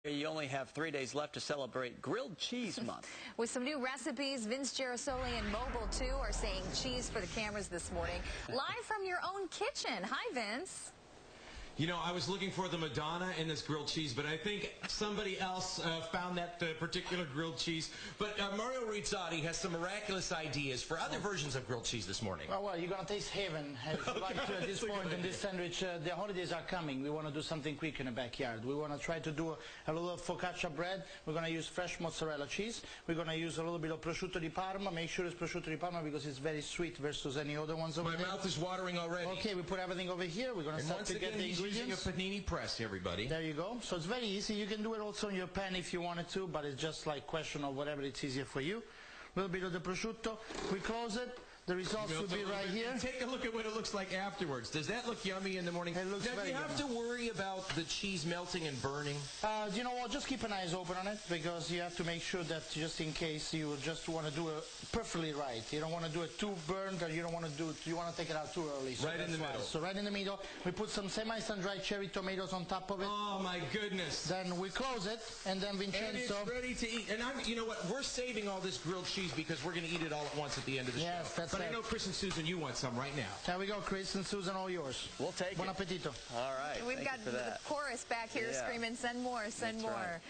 You only have 3 days left to celebrate Grilled Cheese Month. With some new recipes, Vince Gerasole and Mobile 2 are saying cheese for the cameras this morning. Live from your own kitchen. Hi, Vince. You know, I was looking for the Madonna in this grilled cheese, but I think somebody else found that particular grilled cheese. But Mario Rizzotti has some miraculous ideas for other versions of grilled cheese this morning. Well, you're going to taste heaven. At this point in this sandwich, the holidays are coming. We want to do something quick in the backyard. We want to try to do a little focaccia bread. We're going to use fresh mozzarella cheese. We're going to use a little bit of prosciutto di Parma. Make sure it's prosciutto di Parma because it's very sweet versus any other ones over there. My mouth is watering already. Okay, we put everything over here. We're going to start to get the ingredients. Using a panini press, everybody. There you go. So it's very easy. You can do it also in your pan if you wanted to, but it's just like question of whatever it's easier for you. A little bit of the prosciutto. We close it. The results will be right here. Take a look at what it looks like afterwards. Does that look yummy in the morning? It looks very good. Do you have to worry about the cheese melting and burning? You know what? Just keep an eye open on it because you have to make sure that just in case you just want to do it perfectly right. You don't want to do it too burnt, or you don't want to do it. You want to take it out too early. So right in the middle. So right in the middle, we put some semi-sun-dried cherry tomatoes on top of it. Oh my goodness! Then we close it, and then Vincenzo. And it's ready to eat. And you know what? We're saving all this grilled cheese because we're going to eat it all at once at the end of the show. Yes, that's But it. I know Chris and Susan, you want some right now. There we go, Chris and Susan, all yours. We'll take Buon it. appetito. All right. We've got the chorus back here screaming, send more, send more. Right.